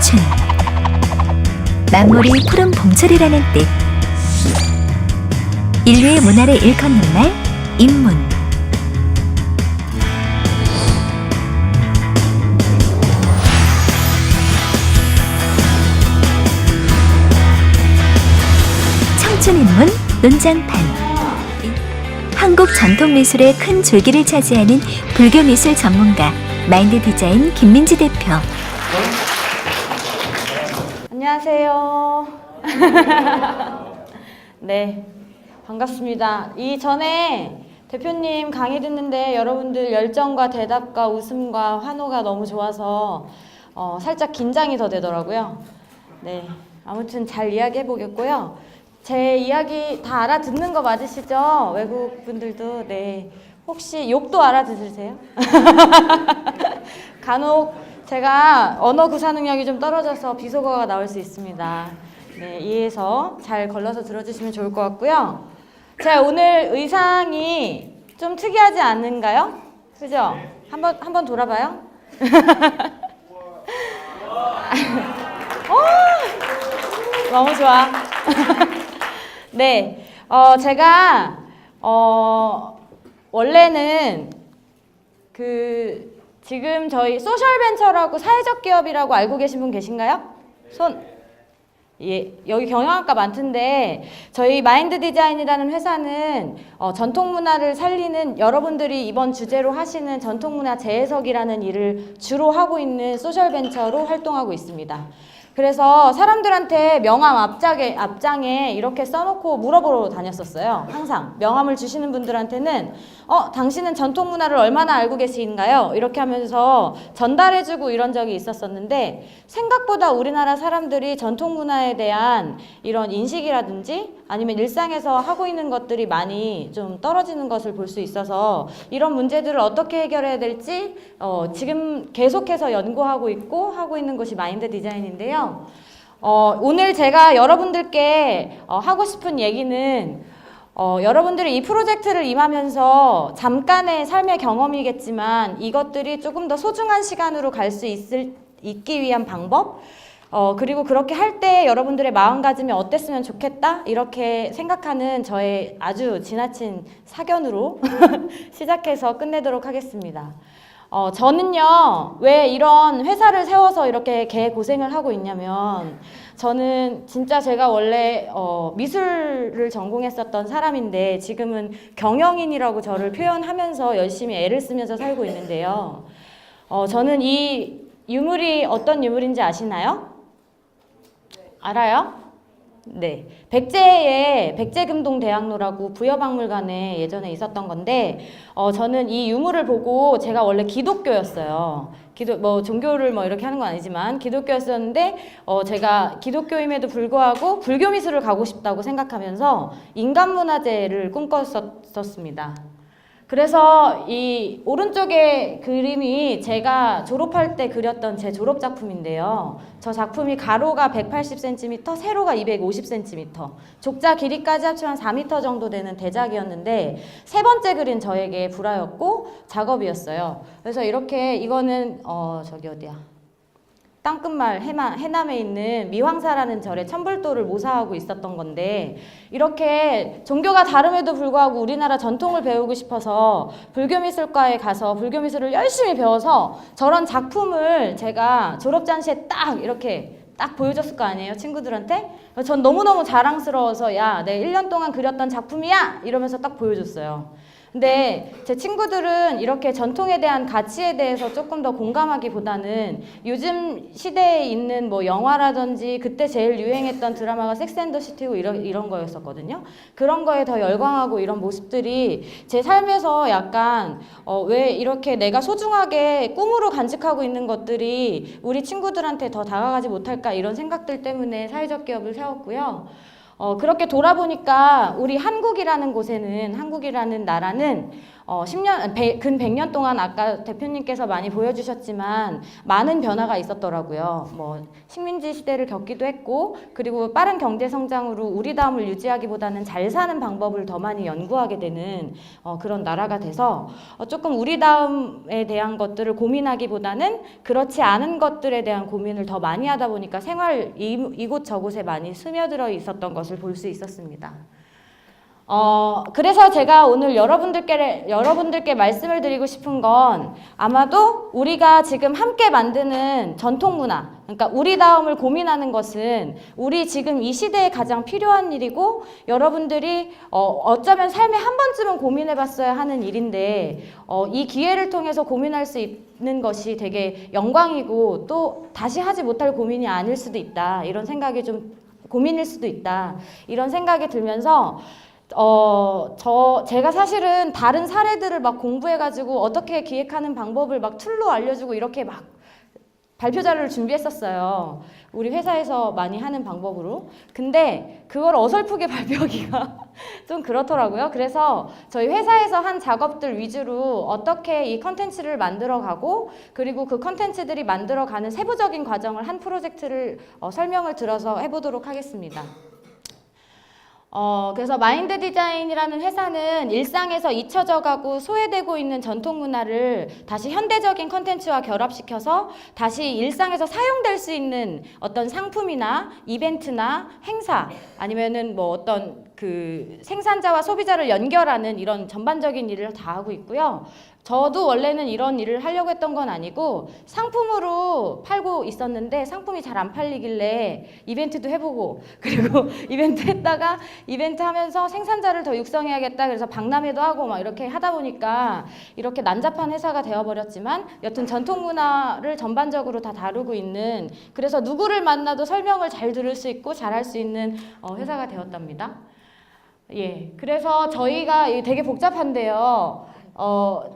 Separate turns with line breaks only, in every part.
청춘. 만물이 푸른 봄철이라는 뜻. 인류의 문화를 일컫는 말, 인문. 청춘인문 논장판. 한국 전통미술의 큰 줄기를 차지하는 불교미술 전문가 마인드디자인 김민지 대표.
안녕하세요. 네, 반갑습니다. 이전에 대표님 강의 듣는데 여러분들 열정과 대답과 웃음과 환호가 너무 좋아서 살짝 긴장이 더 되더라고요. 네, 아무튼 잘 이야기해 보겠고요. 제 이야기 다 알아듣는 거 맞으시죠? 외국 분들도. 네, 혹시 욕도 알아들으세요? 간혹 제가 언어 구사 능력이 좀 떨어져서 비속어가 나올 수 있습니다. 네, 이해해서 잘 걸러서 들어주시면 좋을 것 같고요. 제가 오늘 의상이 좀 특이하지 않은가요? 그죠? 한번 돌아봐요. 너무 좋아. 네, 제가 원래는 지금 저희 소셜벤처라고 사회적 기업이라고 알고 계신 분 계신가요? 예, 여기 경영학과 많던데 저희 마인드 디자인이라는 회사는 전통 문화를 살리는, 여러분들이 이번 주제로 하시는 전통 문화 재해석이라는 일을 주로 하고 있는 소셜벤처로 활동하고 있습니다. 그래서 사람들한테 명함 앞장에 이렇게 써놓고 물어보러 다녔었어요. 항상 명함을 주시는 분들한테는 당신은 전통 문화를 얼마나 알고 계신가요? 이렇게 하면서 전달해주고 이런 적이 있었었는데, 생각보다 우리나라 사람들이 전통 문화에 대한 이런 인식이라든지 아니면 일상에서 하고 있는 것들이 많이 좀 떨어지는 것을 볼 수 있어서 이런 문제들을 어떻게 해결해야 될지 지금 계속해서 연구하고 하고 있는 것이 마인드 디자인인데요. 오늘 제가 여러분들께 하고 싶은 얘기는 여러분들이 이 프로젝트를 임하면서 잠깐의 삶의 경험이겠지만 이것들이 조금 더 소중한 시간으로 갈 수 있기 위한 방법, 그리고 그렇게 할 때 여러분들의 마음가짐이 어땠으면 좋겠다 이렇게 생각하는 저의 아주 지나친 사견으로 시작해서 끝내도록 하겠습니다. 저는요, 왜 이런 회사를 세워서 이렇게 개고생을 하고 있냐면, 저는 진짜 제가 원래 미술을 전공했었던 사람인데 지금은 경영인이라고 저를 표현하면서 열심히 애를 쓰면서 살고 있는데요. 저는 이 유물이 어떤 유물인지 아시나요? 알아요? 네, 백제의 백제금동대학로라고 부여박물관에 예전에 있었던 건데, 저는 이 유물을 보고, 제가 원래 기독교였어요. 종교를 이렇게 하는 건 아니지만 기독교였었는데, 제가 기독교임에도 불구하고 불교 미술을 가고 싶다고 생각하면서 인간문화재를 꿈꿨었습니다. 그래서 이 오른쪽에 그림이 제가 졸업할 때 그렸던 제 졸업작품인데요. 저 작품이 가로가 180cm, 세로가 250cm, 족자 길이까지 합치면 4m 정도 되는 대작이었는데, 세 번째 그린 저에게 불화였고 작업이었어요. 그래서 이렇게, 이거는 저기 어디야? 땅끝마을 해남에 있는 미황사라는 절에 천불도를 모사하고 있었던 건데, 이렇게 종교가 다름에도 불구하고 우리나라 전통을 배우고 싶어서 불교미술과에 가서 불교미술을 열심히 배워서 저런 작품을 제가 졸업잔치에 이렇게 딱 보여줬을 거 아니에요, 친구들한테? 전 너무너무 자랑스러워서, 야, 내 1년 동안 그렸던 작품이야! 이러면서 딱 보여줬어요. 근데 제 친구들은 이렇게 전통에 대한 가치에 대해서 조금 더 공감하기보다는 요즘 시대에 있는 영화라든지 그때 제일 유행했던 드라마가 섹스앤더시티고 이런 거였었거든요. 그런 거에 더 열광하고 이런 모습들이 제 삶에서 약간 왜 이렇게 내가 소중하게 꿈으로 간직하고 있는 것들이 우리 친구들한테 더 다가가지 못할까, 이런 생각들 때문에 사회적 기업을 세웠고요. 그렇게 돌아보니까 우리 한국이라는 나라는 근 100년 동안 아까 대표님께서 많이 보여주셨지만 많은 변화가 있었더라고요. 뭐 식민지 시대를 겪기도 했고, 그리고 빠른 경제 성장으로 우리다움을 유지하기보다는 잘 사는 방법을 더 많이 연구하게 되는 그런 나라가 돼서 조금 우리다움에 대한 것들을 고민하기보다는 그렇지 않은 것들에 대한 고민을 더 많이 하다 보니까 생활 이곳 저곳에 많이 스며들어 있었던 것을 볼 수 있었습니다. 그래서 제가 오늘 여러분들께 말씀을 드리고 싶은 건 아마도 우리가 지금 함께 만드는 전통문화, 그러니까 우리다움을 고민하는 것은 우리 지금 이 시대에 가장 필요한 일이고 여러분들이 어쩌면 삶에 한 번쯤은 고민해 봤어야 하는 일인데 이 기회를 통해서 고민할 수 있는 것이 되게 영광이고 또 다시 하지 못할 고민이 아닐 수도 있다. 이런 생각이 좀 고민일 수도 있다. 이런 생각이 들면서 제가 사실은 다른 사례들을 막 공부해가지고 어떻게 기획하는 방법을 막 툴로 알려주고 이렇게 막 발표 자료를 준비했었어요. 우리 회사에서 많이 하는 방법으로. 근데 그걸 어설프게 발표하기가 좀 그렇더라고요. 그래서 저희 회사에서 한 작업들 위주로 어떻게 이 컨텐츠를 만들어가고 그리고 그 컨텐츠들이 만들어가는 세부적인 과정을 한 프로젝트를 설명을 들어서 해보도록 하겠습니다. 그래서 마인드 디자인이라는 회사는 일상에서 잊혀져 가고 소외되고 있는 전통 문화를 다시 현대적인 컨텐츠와 결합시켜서 다시 일상에서 사용될 수 있는 어떤 상품이나 이벤트나 행사 아니면은 뭐 어떤 그 생산자와 소비자를 연결하는 이런 전반적인 일을 다 하고 있고요. 저도 원래는 이런 일을 하려고 했던 건 아니고 상품으로 팔고 있었는데 상품이 잘 안 팔리길래 이벤트도 해보고 그리고 이벤트 했다가 이벤트 하면서 생산자를 더 육성해야겠다 그래서 박람회도 하고 막 이렇게 하다 보니까 이렇게 난잡한 회사가 되어버렸지만 여튼 전통문화를 전반적으로 다 다루고 있는 그래서 누구를 만나도 설명을 잘 들을 수 있고 잘 할 수 있는 회사가 되었답니다. 예, 그래서 저희가 되게 복잡한데요.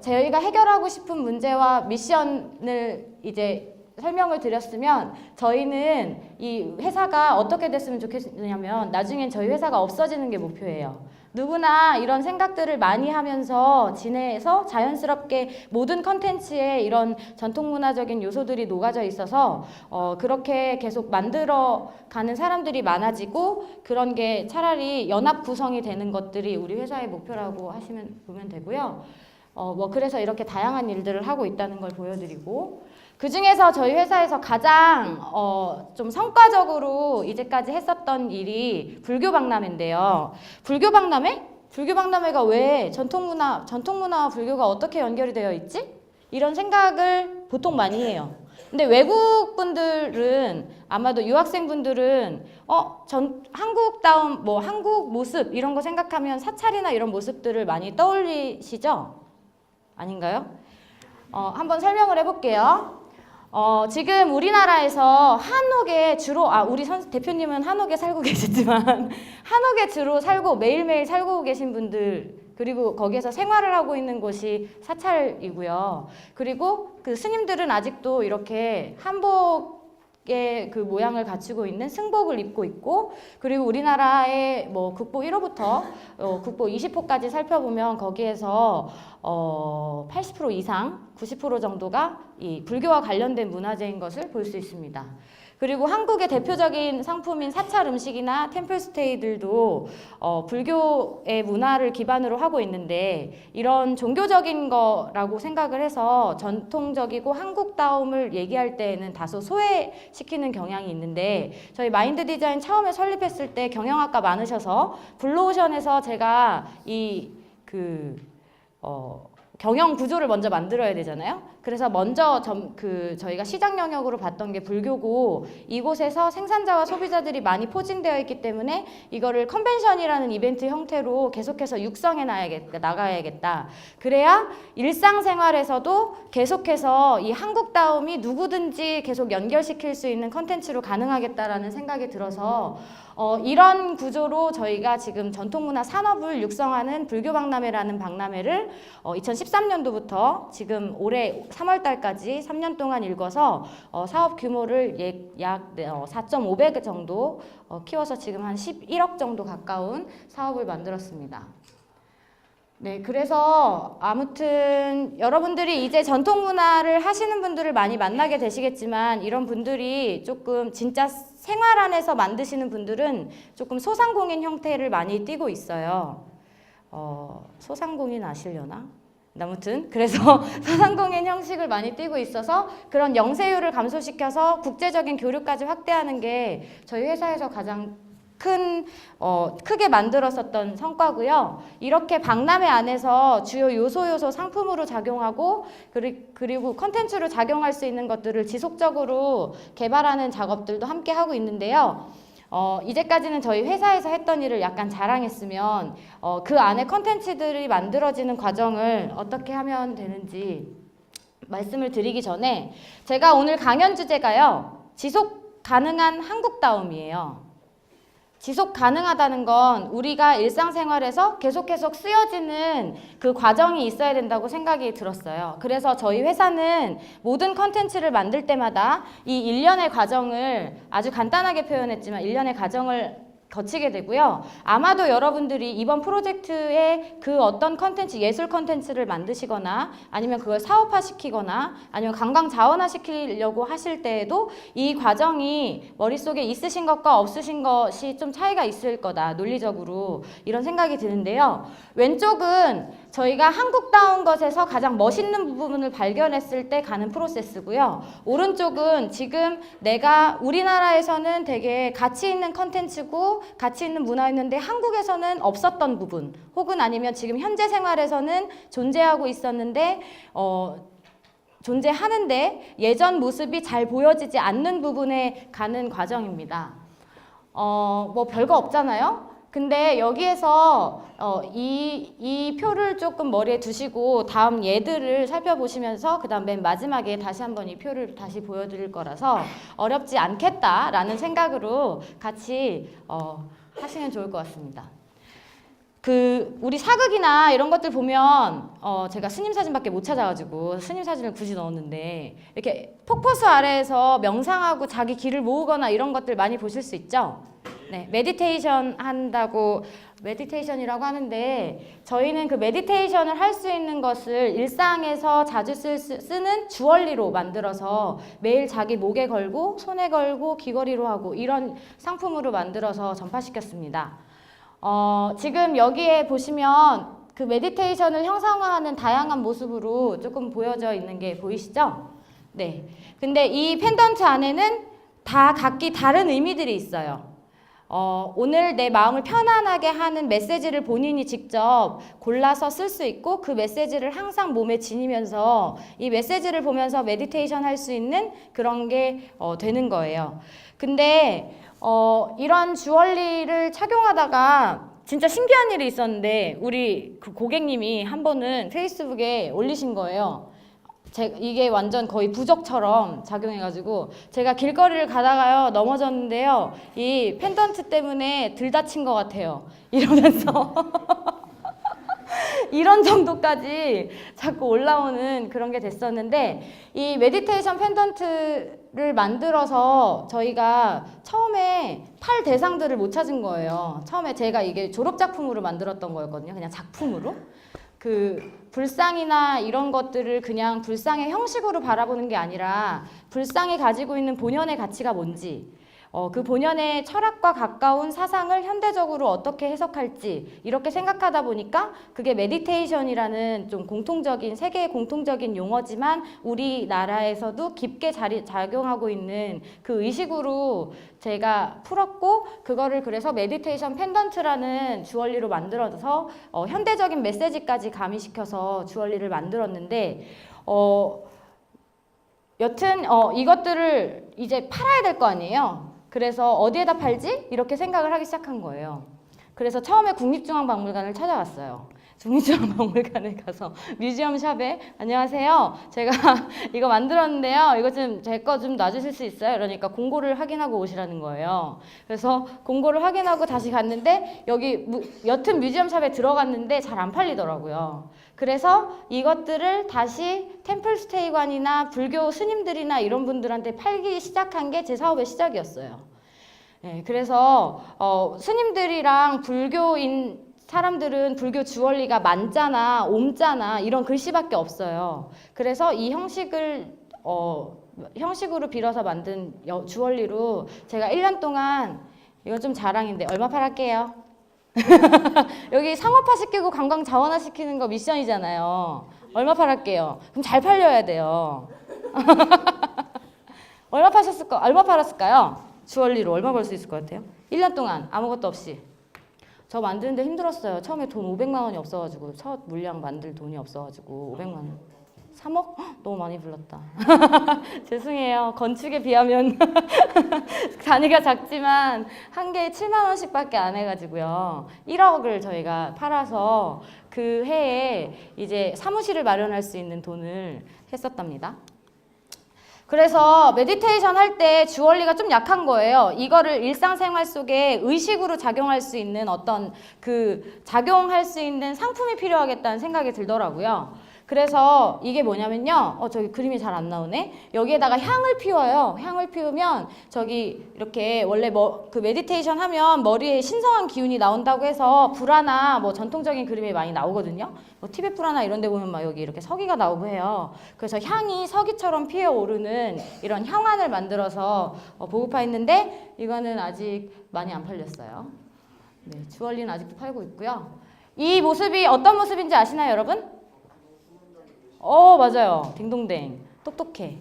저희가 해결하고 싶은 문제와 미션을 이제 설명을 드렸으면 저희는 이 회사가 어떻게 됐으면 좋겠냐면 나중엔 저희 회사가 없어지는 게 목표예요. 누구나 이런 생각들을 많이 하면서 지내서 자연스럽게 모든 컨텐츠에 이런 전통문화적인 요소들이 녹아져 있어서 그렇게 계속 만들어가는 사람들이 많아지고 그런 게 차라리 연합 구성이 되는 것들이 우리 회사의 목표라고 보면 되고요. 뭐 그래서 이렇게 다양한 일들을 하고 있다는 걸 보여드리고 그 중에서 저희 회사에서 가장 좀 성과적으로 이제까지 했었던 일이 불교 박람회인데요. 불교 박람회? 불교 박람회가 왜 전통문화와 불교가 어떻게 연결이 되어 있지? 이런 생각을 보통 많이 해요. 근데 외국 분들은 아마도 유학생분들은 한국다움 뭐 한국 모습 이런 거 생각하면 사찰이나 이런 모습들을 많이 떠올리시죠? 아닌가요? 한번 설명을 해볼게요. 지금 우리나라에서 한옥에 주로 우리 대표님은 한옥에 살고 계시지만 한옥에 주로 살고 매일매일 살고 계신 분들 그리고 거기에서 생활을 하고 있는 곳이 사찰이고요. 그리고 그 스님들은 아직도 이렇게 한복의 그 모양을 갖추고 있는 승복을 입고 있고 그리고 우리나라의 뭐 국보 1호부터 국보 20호까지 살펴보면 거기에서 80% 이상 90% 정도가 이 불교와 관련된 문화재인 것을 볼 수 있습니다. 그리고 한국의 대표적인 상품인 사찰 음식이나 템플스테이들도 불교의 문화를 기반으로 하고 있는데 이런 종교적인 거라고 생각을 해서 전통적이고 한국다움을 얘기할 때에는 다소 소외시키는 경향이 있는데 저희 마인드 디자인 처음에 설립했을 때 경영학과 많으셔서 블루오션에서 제가 경영 구조를 먼저 만들어야 되잖아요. 그래서 먼저 저희가 시장 영역으로 봤던 게 불교고 이곳에서 생산자와 소비자들이 많이 포진되어 있기 때문에 이거를 컨벤션이라는 이벤트 형태로 계속해서 육성해 나가야겠다. 그래야 일상생활에서도 계속해서 이 한국다움이 누구든지 계속 연결시킬 수 있는 컨텐츠로 가능하겠다라는 생각이 들어서 이런 구조로 저희가 지금 전통문화 산업을 육성하는 불교박람회라는 박람회를 2013년도부터 지금 올해 3월 달까지 3년 동안 일궈서 사업 규모를 약 4.5배 정도 키워서 지금 한 11억 정도 가까운 사업을 만들었습니다. 네, 그래서 아무튼 여러분들이 이제 전통 문화를 하시는 분들을 많이 만나게 되시겠지만 이런 분들이 조금 진짜 생활 안에서 만드시는 분들은 조금 소상공인 형태를 많이 띠고 있어요. 소상공인 아시려나? 아무튼 그래서 소상공인 형식을 많이 띠고 있어서 그런 영세율을 감소시켜서 국제적인 교류까지 확대하는 게 저희 회사에서 가장 크게 만들었었던 성과고요. 이렇게 박람회 안에서 주요 요소 상품으로 작용하고 그리고 컨텐츠로 작용할 수 있는 것들을 지속적으로 개발하는 작업들도 함께 하고 있는데요. 이제까지는 저희 회사에서 했던 일을 약간 자랑했으면 그 안에 컨텐츠들이 만들어지는 과정을 어떻게 하면 되는지 말씀을 드리기 전에 제가 오늘 강연 주제가요. 지속 가능한 한국다움이에요. 지속 가능하다는 건 우리가 일상생활에서 계속 쓰여지는 그 과정이 있어야 된다고 생각이 들었어요. 그래서 저희 회사는 모든 컨텐츠를 만들 때마다 이 일련의 과정을 아주 간단하게 표현했지만 일련의 과정을 거치게 되고요. 아마도 여러분들이 이번 프로젝트에 그 어떤 컨텐츠, 예술 컨텐츠를 만드시거나 아니면 그걸 사업화시키거나 아니면 관광 자원화시키려고 하실 때에도 이 과정이 머릿속에 있으신 것과 없으신 것이 좀 차이가 있을 거다. 논리적으로 이런 생각이 드는데요. 왼쪽은 저희가 한국다운 것에서 가장 멋있는 부분을 발견했을 때 가는 프로세스고요. 오른쪽은 지금 내가 우리나라에서는 되게 가치 있는 컨텐츠고 가치 있는 문화였는데 한국에서는 없었던 부분 혹은 아니면 지금 현재 생활에서는 존재하고 있었는데 존재하는데 예전 모습이 잘 보여지지 않는 부분에 가는 과정입니다. 뭐 별거 없잖아요. 근데 여기에서 이 표를 조금 머리에 두시고 다음 예들을 살펴보시면서 그 다음 맨 마지막에 다시 한번 이 표를 다시 보여드릴 거라서 어렵지 않겠다라는 생각으로 같이 하시면 좋을 것 같습니다. 우리 사극이나 이런 것들 보면 제가 스님 사진밖에 못 찾아가지고 스님 사진을 굳이 넣었는데 이렇게 폭포수 아래에서 명상하고 자기 기를 모으거나 이런 것들 많이 보실 수 있죠? 네, 메디테이션이라고 하는데 저희는 그 메디테이션을 할 수 있는 것을 일상에서 자주 쓰는 주얼리로 만들어서 매일 자기 목에 걸고 손에 걸고 귀걸이로 하고 이런 상품으로 만들어서 전파시켰습니다. 지금 여기에 보시면 그 메디테이션을 형상화하는 다양한 모습으로 조금 보여져 있는 게 보이시죠? 네. 근데 이 펜던트 안에는 다 각기 다른 의미들이 있어요. 오늘 내 마음을 편안하게 하는 메시지를 본인이 직접 골라서 쓸 수 있고 그 메시지를 항상 몸에 지니면서 이 메시지를 보면서 메디테이션 할 수 있는 그런 게 되는 거예요. 근데 이런 주얼리를 착용하다가 진짜 신기한 일이 있었는데 우리 그 고객님이 한 번은 페이스북에 올리신 거예요. 이게 완전 거의 부적처럼 작용해가지고 제가 길거리를 가다가요 넘어졌는데요 이 펜던트 때문에 들다친 것 같아요 이러면서 이런 정도까지 자꾸 올라오는 그런 게 됐었는데 이 메디테이션 펜던트를 만들어서 저희가 처음에 팔 대상들을 못 찾은 거예요. 처음에 제가 이게 졸업작품으로 만들었던 거였거든요. 그냥 작품으로. 그 불상이나 이런 것들을 그냥 불상의 형식으로 바라보는 게 아니라 불상이 가지고 있는 본연의 가치가 뭔지 그 본연의 철학과 가까운 사상을 현대적으로 어떻게 해석할지 이렇게 생각하다 보니까 그게 메디테이션이라는 좀 공통적인 세계의 공통적인 용어지만 우리나라에서도 깊게 작용하고 있는 그 의식으로 제가 풀었고 그거를 그래서 메디테이션 펜던트라는 주얼리로 만들어서 현대적인 메시지까지 가미시켜서 주얼리를 만들었는데 여튼 이것들을 이제 팔아야 될 거 아니에요. 그래서 어디에다 팔지? 이렇게 생각을 하기 시작한 거예요. 그래서 처음에 국립중앙박물관을 찾아갔어요. 국립중앙박물관에 가서 뮤지엄샵에 안녕하세요. 제가 이거 만들었는데요. 이거 좀 제 거 좀 놔주실 수 있어요? 이러니까 공고를 확인하고 오시라는 거예요. 그래서 공고를 확인하고 다시 갔는데 여기 여튼 뮤지엄샵에 들어갔는데 잘 안 팔리더라고요. 그래서 이것들을 다시 템플스테이관이나 불교 스님들이나 이런 분들한테 팔기 시작한 게 제 사업의 시작이었어요. 네, 그래서 스님들이랑 불교인 사람들은 불교 주얼리가 만자나 옴자나 이런 글씨밖에 없어요. 그래서 이 형식으로 빌어서 만든 주얼리로 제가 1년 동안, 이건 좀 자랑인데 얼마 팔았게요? 여기 상업화 시키고 관광 자원화 시키는 거 미션이잖아요. 얼마 팔았게요? 그럼 잘 팔려야 돼요. 얼마 팔았을까요? 주얼리로 얼마 벌 수 있을 것 같아요? 1년 동안 아무것도 없이. 저 만드는데 힘들었어요. 처음에 돈 500만 원이 없어가지고, 첫 물량 만들 돈이 없어가지고 500만 원. 3억? 너무 많이 불렀다. 죄송해요. 건축에 비하면 단위가 작지만 한 개에 7만 원씩밖에 안 해가지고요. 1억을 저희가 팔아서 그 해에 이제 사무실을 마련할 수 있는 돈을 했었답니다. 그래서 메디테이션 할 때 주얼리가 좀 약한 거예요. 이거를 일상생활 속에 의식으로 작용할 수 있는 어떤 작용할 수 있는 상품이 필요하겠다는 생각이 들더라고요. 그래서 이게 뭐냐면요. 저기 그림이 잘 안 나오네. 여기에다가 향을 피워요. 향을 피우면 저기 이렇게 원래 그 메디테이션 하면 머리에 신성한 기운이 나온다고 해서 불화나 뭐 전통적인 그림이 많이 나오거든요. 뭐 티베트 불화나 이런 데 보면 막 여기 이렇게 서기가 나오고 해요. 그래서 향이 서기처럼 피어오르는 이런 향환을 만들어서 보급화했는데 이거는 아직 많이 안 팔렸어요. 네, 주얼리는 아직도 팔고 있고요. 이 모습이 어떤 모습인지 아시나요, 여러분? 맞아요. 딩동댕. 똑똑해.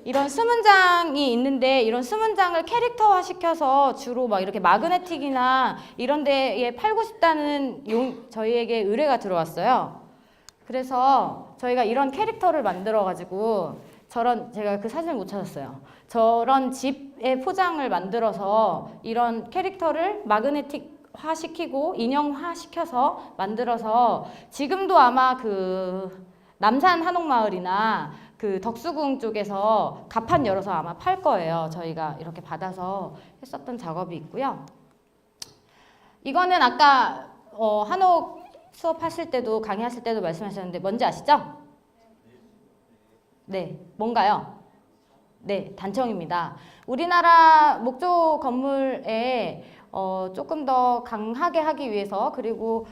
이런 수문장이 있는데 이런 수문장을 캐릭터화 시켜서 주로 막 이렇게 마그네틱이나 이런 데에 팔고 싶다는 저희에게 의뢰가 들어왔어요. 그래서 저희가 이런 캐릭터를 만들어가지고 제가 그 사진을 못 찾았어요. 저런 집의 포장을 만들어서 이런 캐릭터를 마그네틱화 시키고 인형화 시켜서 만들어서 지금도 아마 남산 한옥마을이나 덕수궁 쪽에서 가판 열어서 아마 팔 거예요. 저희가 이렇게 받아서 했었던 작업이 있고요. 이거는 아까 한옥 수업하실 때도 강의하실 때도 말씀하셨는데 뭔지 아시죠? 네, 뭔가요? 네, 단청입니다. 우리나라 목조 건물에 조금 더 강하게 하기 위해서 그리고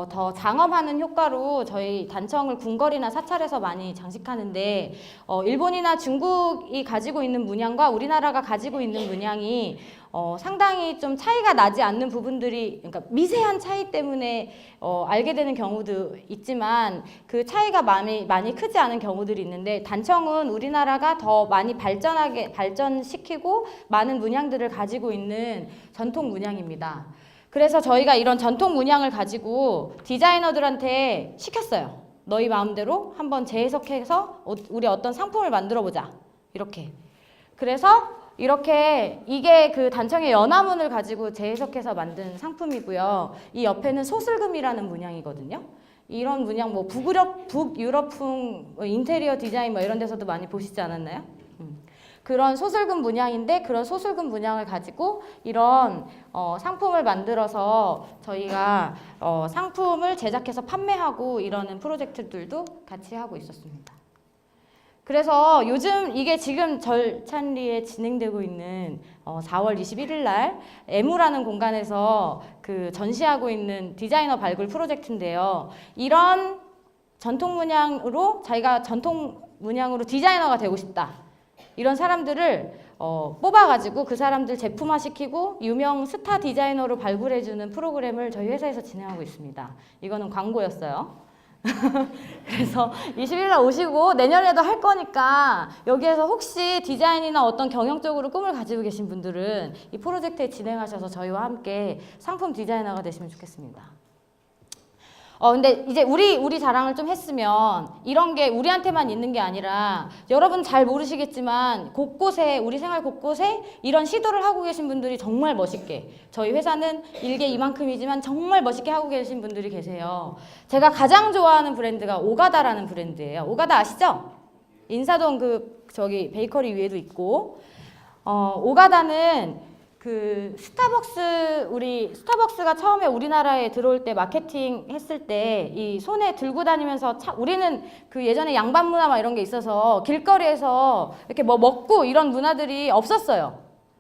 더 장엄하는 효과로 저희 단청을 궁궐이나 사찰에서 많이 장식하는데 일본이나 중국이 가지고 있는 문양과 우리나라가 가지고 있는 문양이 상당히 좀 차이가 나지 않는 부분들이, 그러니까 미세한 차이 때문에 알게 되는 경우도 있지만 그 차이가 많이 크지 않은 경우들이 있는데 단청은 우리나라가 더 많이 발전시키고 많은 문양들을 가지고 있는 전통 문양입니다. 그래서 저희가 이런 전통 문양을 가지고 디자이너들한테 시켰어요. 너희 마음대로 한번 재해석해서 우리 어떤 상품을 만들어 보자. 이렇게. 그래서 이렇게 이게 단청의 연화문을 가지고 재해석해서 만든 상품이고요. 이 옆에는 소슬금이라는 문양이거든요. 이런 문양 북유럽풍 인테리어 디자인 이런 데서도 많이 보시지 않았나요? 그런 소슬금 문양인데 그런 소슬금 문양을 가지고 이런 상품을 만들어서 저희가 상품을 제작해서 판매하고 이러는 프로젝트들도 같이 하고 있었습니다. 그래서 요즘 이게 지금 절찬리에 진행되고 있는 4월 21일 날 에무라는 공간에서 전시하고 있는 디자이너 발굴 프로젝트인데요. 이런 전통 문양으로 자기가 전통 문양으로 디자이너가 되고 싶다. 이런 사람들을 뽑아가지고 그 사람들 제품화시키고 유명 스타 디자이너로 발굴해주는 프로그램을 저희 회사에서 진행하고 있습니다. 이거는 광고였어요. 그래서 20일 날 오시고 내년에도 할 거니까 여기에서 혹시 디자인이나 어떤 경영적으로 꿈을 가지고 계신 분들은 이 프로젝트에 진행하셔서 저희와 함께 상품 디자이너가 되시면 좋겠습니다. 근데 이제 우리 자랑을 좀 했으면 이런 게 우리한테만 있는 게 아니라 여러분 잘 모르시겠지만 곳곳에 우리 생활 곳곳에 이런 시도를 하고 계신 분들이 정말 멋있게, 저희 회사는 일개 이만큼이지만 정말 멋있게 하고 계신 분들이 계세요. 제가 가장 좋아하는 브랜드가 오가다라는 브랜드예요. 오가다 아시죠? 인사동 저기 베이커리 위에도 있고 오가다는 스타벅스가 처음에 우리나라에 들어올 때 마케팅 했을 때 이 손에 들고 다니면서 우리는 예전에 양반 문화 이런 게 있어서 길거리에서 이렇게 뭐 먹고 이런 문화들이 없었어요.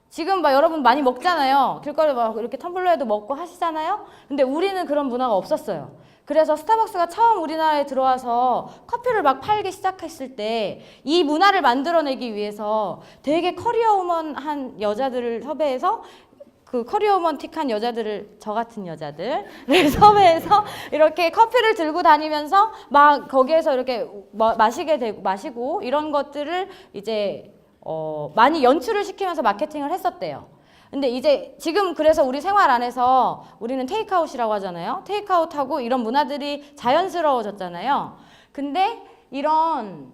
지금 막 여러분 많이 먹잖아요. 길거리 막 이렇게 텀블러에도 먹고 하시잖아요. 근데 우리는 그런 문화가 없었어요. 그래서 스타벅스가 처음 우리나라에 들어와서 커피를 막 팔기 시작했을 때 이 문화를 만들어내기 위해서 되게 커리어우먼한 여자들을 섭외해서 그 커리어우먼틱한 여자들을, 저 같은 여자들을 섭외해서 이렇게 커피를 들고 다니면서 막 거기에서 이렇게 마시게 되고 마시고 이런 것들을 이제 많이 연출을 시키면서 마케팅을 했었대요. 근데 이제 지금 그래서 우리 생활 안에서 우리는 테이크아웃이라고 하잖아요. 테이크아웃하고 이런 문화들이 자연스러워졌잖아요. 근데 이런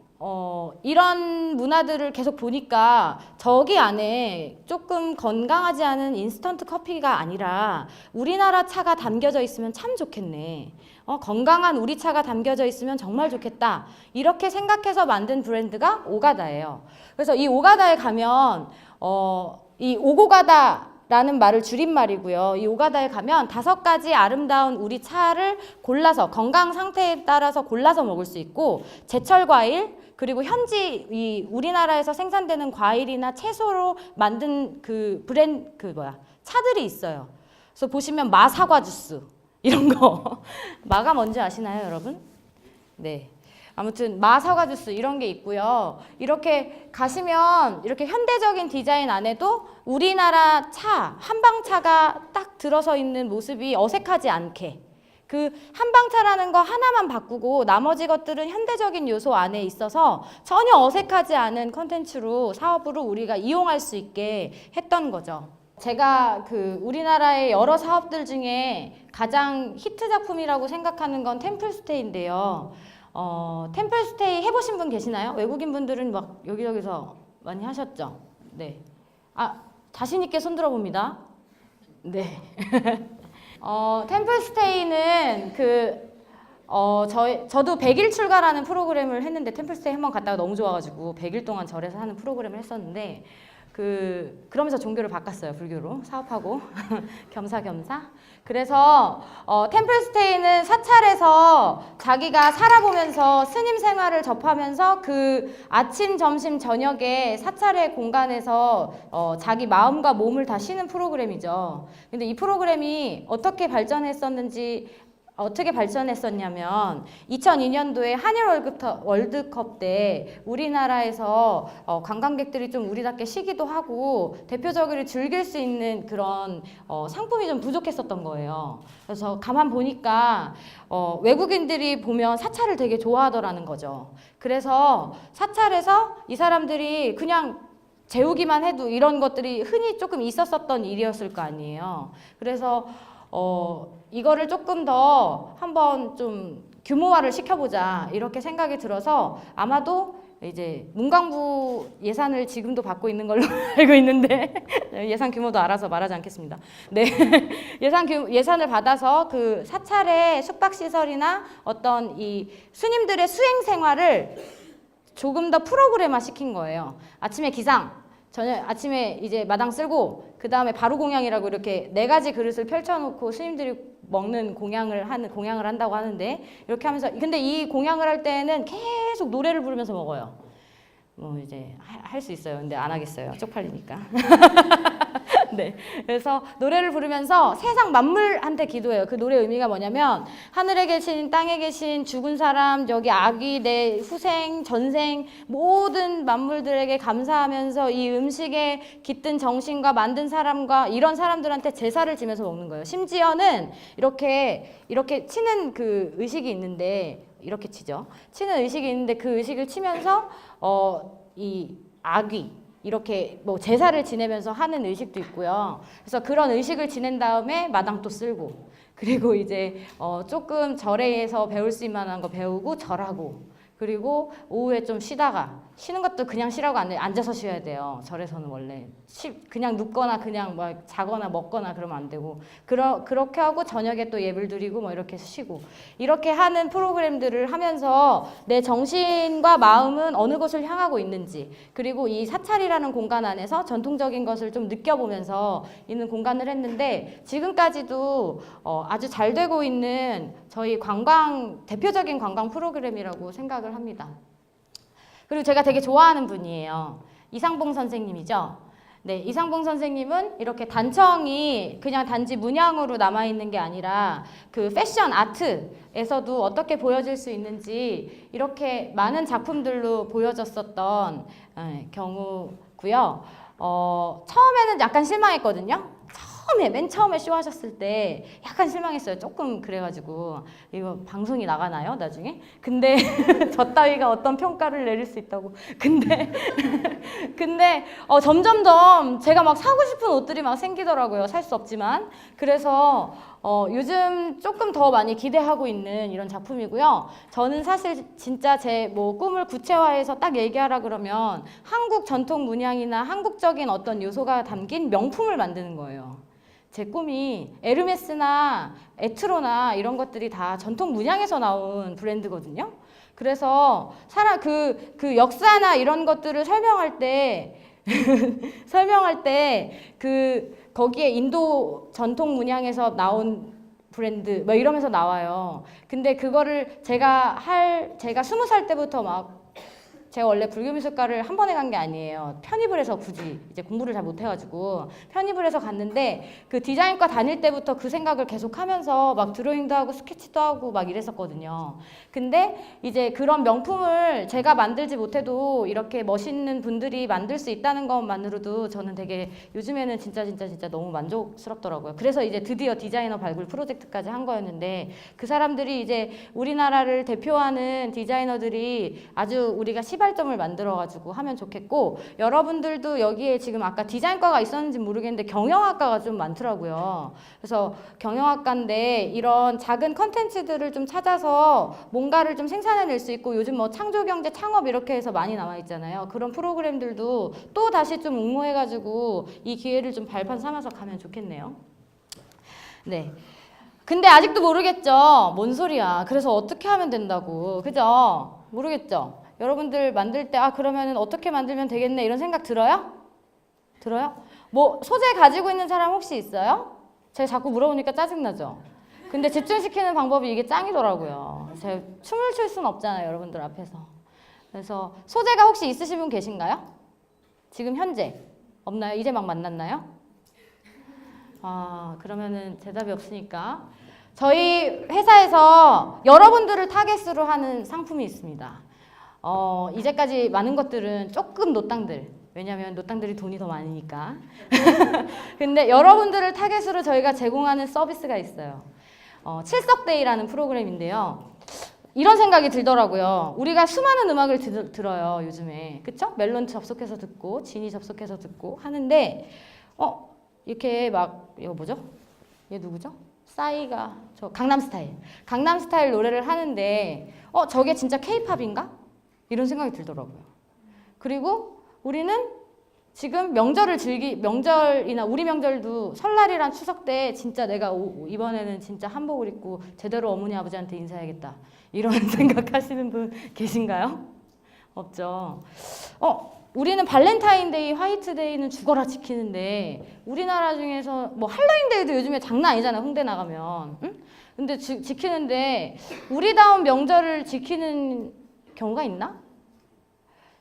문화들을 계속 보니까 저기 안에 조금 건강하지 않은 인스턴트 커피가 아니라 우리나라 차가 담겨져 있으면 참 좋겠네. 건강한 우리 차가 담겨져 있으면 정말 좋겠다. 이렇게 생각해서 만든 브랜드가 오가다예요. 그래서 이 오가다에 가면 이 오고가다라는 말을 줄임말이고요. 이 오가다에 가면 5가지 아름다운 우리 차를 골라서 건강 상태에 따라서 골라서 먹을 수 있고 제철 과일 그리고 현지 이 우리나라에서 생산되는 과일이나 채소로 만든 차들이 있어요. 그래서 보시면 마사과 주스 이런 거 마가 뭔지 아시나요, 여러분? 네. 아무튼 마사과 주스 이런 게 있고요. 이렇게 가시면 이렇게 현대적인 디자인 안에도 우리나라 차, 한방차가 딱 들어서 있는 모습이 어색하지 않게 그 한방차라는 거 하나만 바꾸고 나머지 것들은 현대적인 요소 안에 있어서 전혀 어색하지 않은 컨텐츠로 사업으로 우리가 이용할 수 있게 했던 거죠. 제가 우리나라의 여러 사업들 중에 가장 히트 작품이라고 생각하는 건 템플스테이인데요. 템플스테이 해보신 분 계시나요? 외국인 분들은 막 여기저기서 많이 하셨죠? 네. 자신 있게 손 들어봅니다. 네. 템플스테이는 저도 100일 출가라는 프로그램을 했는데 템플스테이 한번 갔다가 너무 좋아가지고 100일 동안 절에서 하는 프로그램을 했었는데 그러면서 종교를 바꿨어요. 불교로 사업하고 겸사겸사. 그래서 템플스테이는 사찰에서 자기가 살아보면서 스님 생활을 접하면서 아침, 점심, 저녁에 사찰의 공간에서 자기 마음과 몸을 다 쉬는 프로그램이죠. 근데 이 프로그램이 어떻게 발전했었냐면 2002년도에 한일 월드컵 때 우리나라에서 관광객들이 좀 우리답게 쉬기도 하고 대표적으로 즐길 수 있는 그런 상품이 좀 부족했었던 거예요. 그래서 가만 보니까 외국인들이 보면 사찰을 되게 좋아하더라는 거죠. 그래서 사찰에서 이 사람들이 그냥 재우기만 해도 이런 것들이 흔히 조금 있었었던 일이었을 거 아니에요. 그래서 이거를 조금 더 한번 좀 규모화를 시켜보자 이렇게 생각이 들어서 아마도 이제 문광부 예산을 지금도 받고 있는 걸로 알고 있는데 예산 규모도 알아서 말하지 않겠습니다. 네, 예산을 받아서 그 사찰의 숙박시설이나 어떤 이 스님들의 수행 생활을 조금 더 프로그램화 시킨 거예요. 아침에 기상. 아침에 이제 마당 쓸고 그 다음에 바로 공양이라고 이렇게 4가지 그릇을 펼쳐놓고 스님들이 먹는 공양을 한다고 하는데 이렇게 하면서 근데 이 공양을 할 때는 계속 노래를 부르면서 먹어요. 뭐 이제 할 수 있어요. 근데 안 하겠어요. 쪽팔리니까. 네. 그래서 노래를 부르면서 세상 만물한테 기도해요. 그 노래 의미가 뭐냐면 하늘에 계신 땅에 계신 죽은 사람, 여기 아기, 내 후생, 전생 모든 만물들에게 감사하면서 이 음식에 깃든 정신과 만든 사람과 이런 사람들한테 제사를 지면서 먹는 거예요. 심지어는 이렇게 치는 그 의식이 있는데 이렇게 치죠. 치는 의식이 있는데 그 의식을 치면서 이 아귀 이렇게 뭐 제사를 지내면서 하는 의식도 있고요. 그래서 그런 의식을 지낸 다음에 마당도 쓸고 그리고 이제 조금 절에서 배울 수 있는 만한 거 배우고 절하고 그리고 오후에 좀 쉬는 것도 그냥 쉬라고 안 해요. 앉아서 쉬어야 돼요. 절에서는 원래 그냥 눕거나 그냥 막 자거나 먹거나 그러면 안 되고 그렇게 하고 저녁에 또 예불 드리고 뭐 이렇게 쉬고 이렇게 하는 프로그램들을 하면서 내 정신과 마음은 어느 곳을 향하고 있는지 그리고 이 사찰이라는 공간 안에서 전통적인 것을 좀 느껴보면서 있는 공간을 했는데 지금까지도 아주 잘 되고 있는 저희 대표적인 관광 프로그램이라고 생각을 합니다. 그리고 제가 되게 좋아하는 분이에요. 이상봉 선생님이죠. 네, 이상봉 선생님은 이렇게 단청이 그냥 단지 문양으로 남아있는 게 아니라 그 패션 아트에서도 어떻게 보여질 수 있는지 이렇게 많은 작품들로 보여졌었던 경우고요. 처음에는 약간 실망했거든요. 맨 처음에 쇼 하셨을 때 약간 실망했어요. 조금 그래가지고 이거 방송이 나가나요? 나중에? 근데 저 따위가 어떤 평가를 내릴 수 있다고. 근데 점점점 제가 막 사고 싶은 옷들이 막 생기더라고요. 살 수 없지만. 그래서 요즘 조금 더 많이 기대하고 있는 이런 작품이고요. 저는 사실 진짜 제 뭐 꿈을 구체화해서 딱 얘기하라 그러면 한국 전통 문양이나 한국적인 어떤 요소가 담긴 명품을 만드는 거예요. 제 꿈이 에르메스나 에트로나 이런 것들이 다 전통 문양에서 나온 브랜드거든요. 그래서 그 역사나 이런 것들을 설명할 때 거기에 인도 전통 문양에서 나온 브랜드 뭐 이러면서 나와요. 근데 그거를 제가 20살 때부터 막 제가 원래 불교미술과를 한 번에 간 게 아니에요. 편입을 해서 굳이 이제 공부를 잘 못해가지고 편입을 해서 갔는데 그 디자인과 다닐 때부터 그 생각을 계속 하면서 막 드로잉도 하고 스케치도 하고 막 이랬었거든요. 근데 이제 그런 명품을 제가 만들지 못해도 이렇게 멋있는 분들이 만들 수 있다는 것만으로도 저는 되게 요즘에는 진짜 너무 만족스럽더라고요. 그래서 이제 드디어 디자이너 발굴 프로젝트까지 한 거였는데 그 사람들이 이제 우리나라를 대표하는 디자이너들이 아주 우리가 시발점을 만들어가지고 하면 좋겠고 여러분들도 여기에 지금 아까 디자인과가 있었는지 모르겠는데 경영학과가 좀 많더라고요. 그래서 경영학과인데 이런 작은 컨텐츠들을 좀 찾아서 뭔가를 좀 생산해낼 수 있고 요즘 뭐 창조경제 창업 이렇게 해서 많이 나와 있잖아요. 그런 프로그램들도 또 다시 좀 응모해가지고 이 기회를 좀 발판 삼아서 가면 좋겠네요. 네. 근데 아직도 모르겠죠. 뭔 소리야. 그래서 어떻게 하면 된다고. 그죠? 모르겠죠? 여러분들 만들 때 그러면은 어떻게 만들면 되겠네 이런 생각 들어요? 들어요? 뭐 소재 가지고 있는 사람 혹시 있어요? 제가 자꾸 물어보니까 짜증나죠? 근데 집중시키는 방법이 이게 짱이더라고요. 제가 춤을 출 수는 없잖아요, 여러분들 앞에서. 그래서 소재가 혹시 있으신 분 계신가요? 지금 현재 없나요? 이제 막 만났나요? 그러면은 대답이 없으니까 저희 회사에서 여러분들을 타겟으로 하는 상품이 있습니다. 이제까지 많은 것들은 조금 노땅들, 왜냐면 노땅들이 돈이 더 많으니까. 근데 여러분들을 타겟으로 저희가 제공하는 서비스가 있어요. 칠석데이라는 프로그램인데요. 이런 생각이 들더라고요. 우리가 수많은 음악을 들어요, 요즘에. 그쵸? 멜론 접속해서 듣고, 진이 접속해서 듣고 하는데, 이렇게 막, 이거 뭐죠? 얘 누구죠? 싸이가, 강남스타일 노래를 하는데, 저게 진짜 케이팝인가? 이런 생각이 들더라고요. 그리고 우리는 지금 명절이나 우리 명절도 설날이랑 추석 때 진짜 내가 이번에는 진짜 한복을 입고 제대로 어머니 아버지한테 인사해야겠다. 이런 생각하시는 분 계신가요? 없죠. 우리는 발렌타인데이, 화이트데이는 죽어라 지키는데 우리나라 중에서 뭐 할로윈데이도 요즘에 장난 아니잖아요. 홍대 나가면. 응? 근데 지키는데 우리다운 명절을 지키는 경우가 있나?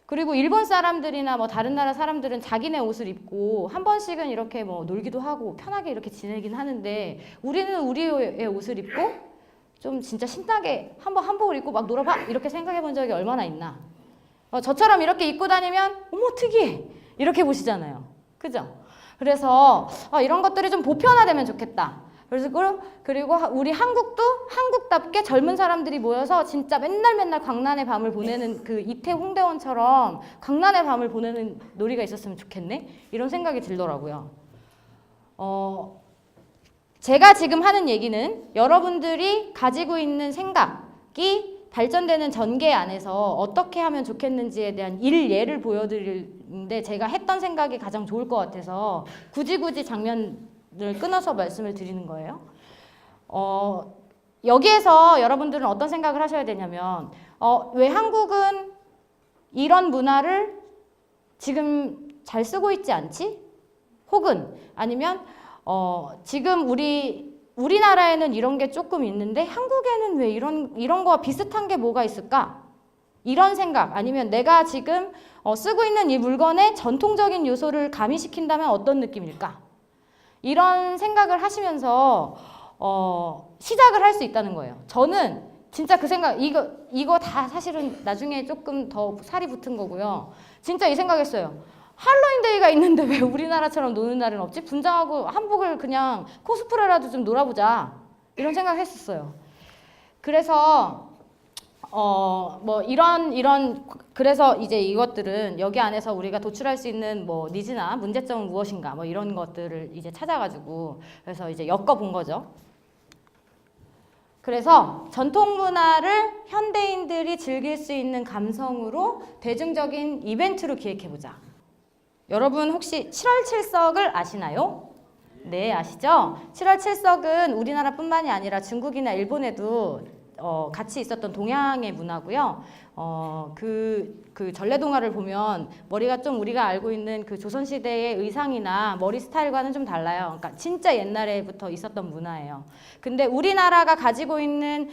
그리고 일본 사람들이나 뭐 다른 나라 사람들은 자기네 옷을 입고 한 번씩은 이렇게 뭐 놀기도 하고 편하게 이렇게 지내긴 하는데 우리는 우리의 옷을 입고 좀 진짜 신나게 한번 한복을 입고 막 놀아봐 이렇게 생각해 본 적이 얼마나 있나? 저처럼 이렇게 입고 다니면 어머 특이해 이렇게 보시잖아요. 그죠? 그래서 이런 것들이 좀 보편화되면 좋겠다. 그래서 그리고 우리 한국도 한국답게 젊은 사람들이 모여서 진짜 맨날 광란의 밤을 보내는 그 이태 홍대원처럼 광란의 밤을 보내는 놀이가 있었으면 좋겠네? 이런 생각이 들더라고요. 제가 지금 하는 얘기는 여러분들이 가지고 있는 생각이 발전되는 전개 안에서 어떻게 하면 좋겠는지에 대한 일예를 보여드리는데 제가 했던 생각이 가장 좋을 것 같아서 굳이 장면을 끊어서 말씀을 드리는 거예요. 여기에서 여러분들은 어떤 생각을 하셔야 되냐면 왜 한국은 이런 문화를 지금 잘 쓰고 있지 않지? 혹은 아니면 지금 우리나라에는 이런 게 조금 있는데 한국에는 왜 이런 거와 비슷한 게 뭐가 있을까? 이런 생각 아니면 내가 지금 쓰고 있는 이 물건의 전통적인 요소를 가미시킨다면 어떤 느낌일까? 이런 생각을 하시면서 시작을 할 수 있다는 거예요. 저는 진짜 그 생각, 이거 다 사실은 나중에 조금 더 살이 붙은 거고요. 진짜 이 생각했어요. 할로윈데이가 있는데 왜 우리나라처럼 노는 날은 없지? 분장하고 한복을 그냥 코스프레라도 좀 놀아보자. 이런 생각 했었어요. 그래서 뭐 그래서 이제 이것들은 여기 안에서 우리가 도출할 수 있는 뭐 니즈나 문제점은 무엇인가 뭐 이런 것들을 이제 찾아가지고 그래서 이제 엮어본 거죠. 그래서 전통 문화를 현대인들이 즐길 수 있는 감성으로 대중적인 이벤트로 기획해보자. 여러분 혹시 7월 7석을 아시나요? 네, 아시죠? 7월 7석은 우리나라뿐만이 아니라 중국이나 일본에도 같이 있었던 동양의 문화고요. 그 전래동화를 보면 머리가 좀 우리가 알고 있는 그 조선시대의 의상이나 머리 스타일과는 좀 달라요. 그러니까 진짜 옛날에부터 있었던 문화예요. 근데 우리나라가 가지고 있는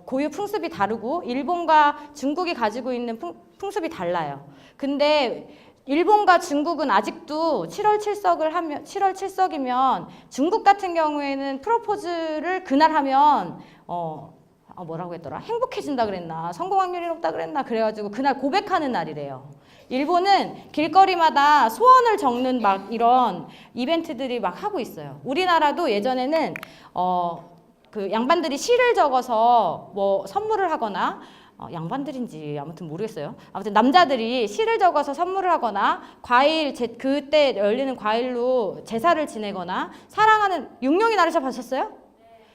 고유 풍습이 다르고 일본과 중국이 가지고 있는 풍습이 달라요. 근데 일본과 중국은 아직도 7월 7석이면 중국 같은 경우에는 프로포즈를 그날 하면 뭐라고 했더라? 행복해진다 그랬나? 성공 확률이 높다 그랬나? 그래가지고 그날 고백하는 날이래요. 일본은 길거리마다 소원을 적는 막 이런 이벤트들이 막 하고 있어요. 우리나라도 예전에는 그 양반들이 시를 적어서 뭐 선물을 하거나 양반들인지 아무튼 모르겠어요. 아무튼 남자들이 시를 적어서 선물을 하거나 과일 그때 열리는 과일로 제사를 지내거나 사랑하는 육룡이 나르샤 봤었어요?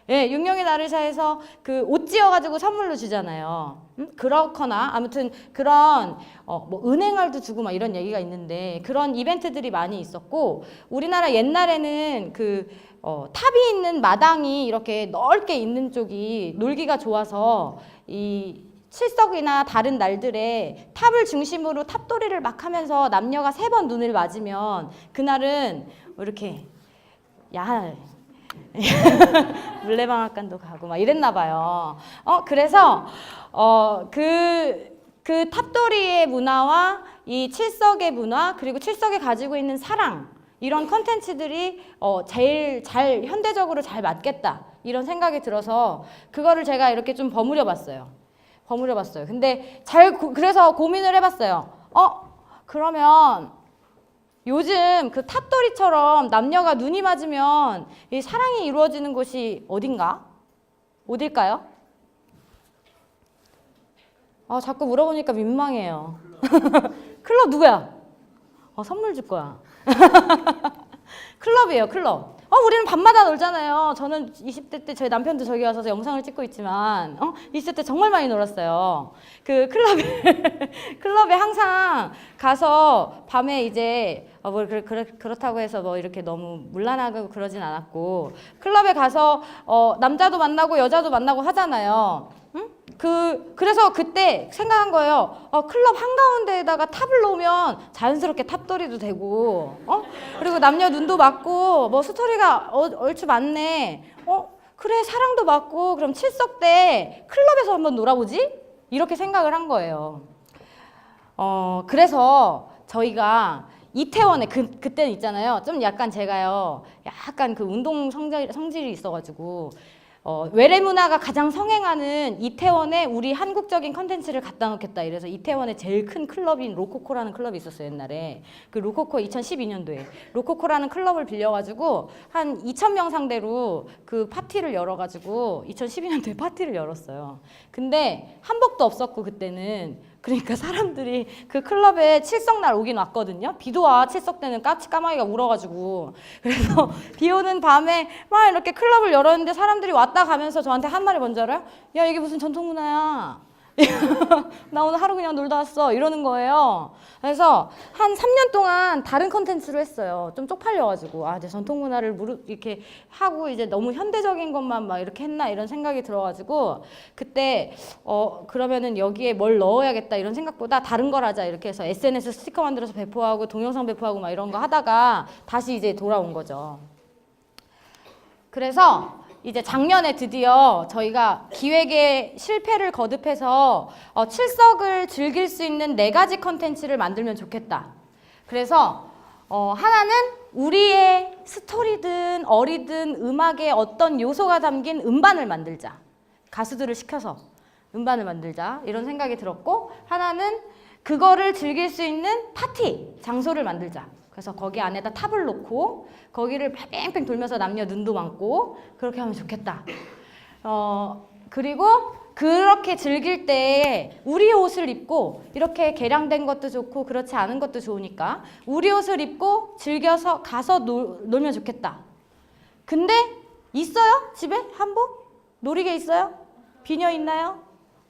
예, 육룡이 나르샤에서 그 옷 지어가지고 선물로 주잖아요. 그렇거나 아무튼 그런 뭐 은행알도 주고 막 이런 얘기가 있는데 그런 이벤트들이 많이 있었고 우리나라 옛날에는 그 탑이 있는 마당이 이렇게 넓게 있는 쪽이 놀기가 좋아서 이 칠석이나 다른 날들에 탑을 중심으로 탑돌이를 막 하면서 남녀가 3번 눈을 맞으면 그날은 이렇게 물레방앗간도 가고 막 이랬나 봐요. 그래서 그 탑돌이의 문화와 이 칠석의 문화 그리고 칠석이 가지고 있는 사랑 이런 컨텐츠들이 제일 잘 현대적으로 잘 맞겠다 이런 생각이 들어서 그거를 제가 이렇게 좀 버무려 봤어요. 근데 그래서 고민을 해봤어요. 그러면 요즘 그 탑돌이처럼 남녀가 눈이 맞으면 이 사랑이 이루어지는 곳이 어딜까요? 자꾸 물어보니까 민망해요. 클럽 누구야? 선물 줄 거야. 클럽이에요, 클럽. 우리는 밤마다 놀잖아요. 저는 20대 때 저희 남편도 저기 와서 영상을 찍고 있지만 20대 때 정말 많이 놀았어요. 그 클럽에 항상 가서 밤에 이제 그렇다고 해서 뭐 이렇게 너무 문란하고 그러진 않았고 클럽에 가서 남자도 만나고 여자도 만나고 하잖아요. 그래서 그때 생각한 거예요. 클럽 한가운데에다가 탑을 놓으면 자연스럽게 탑돌이도 되고, 그리고 남녀 눈도 맞고, 뭐 스토리가 얼추 맞네. 그래, 사랑도 맞고, 그럼 칠석 때 클럽에서 한번 놀아보지? 이렇게 생각을 한 거예요. 그래서 저희가 이태원에 그때는 있잖아요. 좀 약간 제가요, 약간 그 운동 성질이 있어가지고, 외래 문화가 가장 성행하는 이태원에 우리 한국적인 컨텐츠를 갖다 놓겠다. 이래서 이태원에 제일 큰 클럽인 로코코라는 클럽이 있었어요, 옛날에. 그 로코코 2012년도에. 로코코라는 클럽을 빌려가지고 한 2,000명 상대로 그 파티를 열어가지고 2012년도에 파티를 열었어요. 근데 한복도 없었고 그때는. 그러니까 사람들이 그 클럽에 칠석날 오긴 왔거든요. 비도 와, 칠석 때는 까마귀가 울어가지고. 그래서 비 오는 밤에 막 이렇게 클럽을 열었는데 사람들이 왔다 가면서 저한테 한 말이 뭔지 알아요? 야, 이게 무슨 전통문화야. 나 오늘 하루 그냥 놀다 왔어. 이러는 거예요. 그래서 한 3년 동안 다른 컨텐츠로 했어요. 좀 쪽팔려가지고. 이제 전통문화를 이렇게 하고 이제 너무 현대적인 것만 막 이렇게 했나 이런 생각이 들어가지고 그때 그러면은 여기에 뭘 넣어야겠다 이런 생각보다 다른 걸 하자 이렇게 해서 SNS 스티커 만들어서 배포하고 동영상 배포하고 막 이런 거 하다가 다시 이제 돌아온 거죠. 그래서 이제 작년에 드디어 저희가 기획에 실패를 거듭해서 칠석을 즐길 수 있는 4가지 컨텐츠를 만들면 좋겠다. 그래서 하나는 우리의 스토리든 어리든 음악에 어떤 요소가 담긴 음반을 만들자. 가수들을 시켜서 음반을 만들자. 이런 생각이 들었고, 하나는 그거를 즐길 수 있는 파티 장소를 만들자. 그래서 거기 안에다 탑을 놓고 거기를 뺑뺑 돌면서 남녀 눈도 많고 그렇게 하면 좋겠다. 그리고 그렇게 즐길 때 우리 옷을 입고, 이렇게 개량된 것도 좋고 그렇지 않은 것도 좋으니까 우리 옷을 입고 즐겨서 가서 놀면 좋겠다. 근데 있어요? 집에 한복? 놀이개 있어요? 비녀 있나요?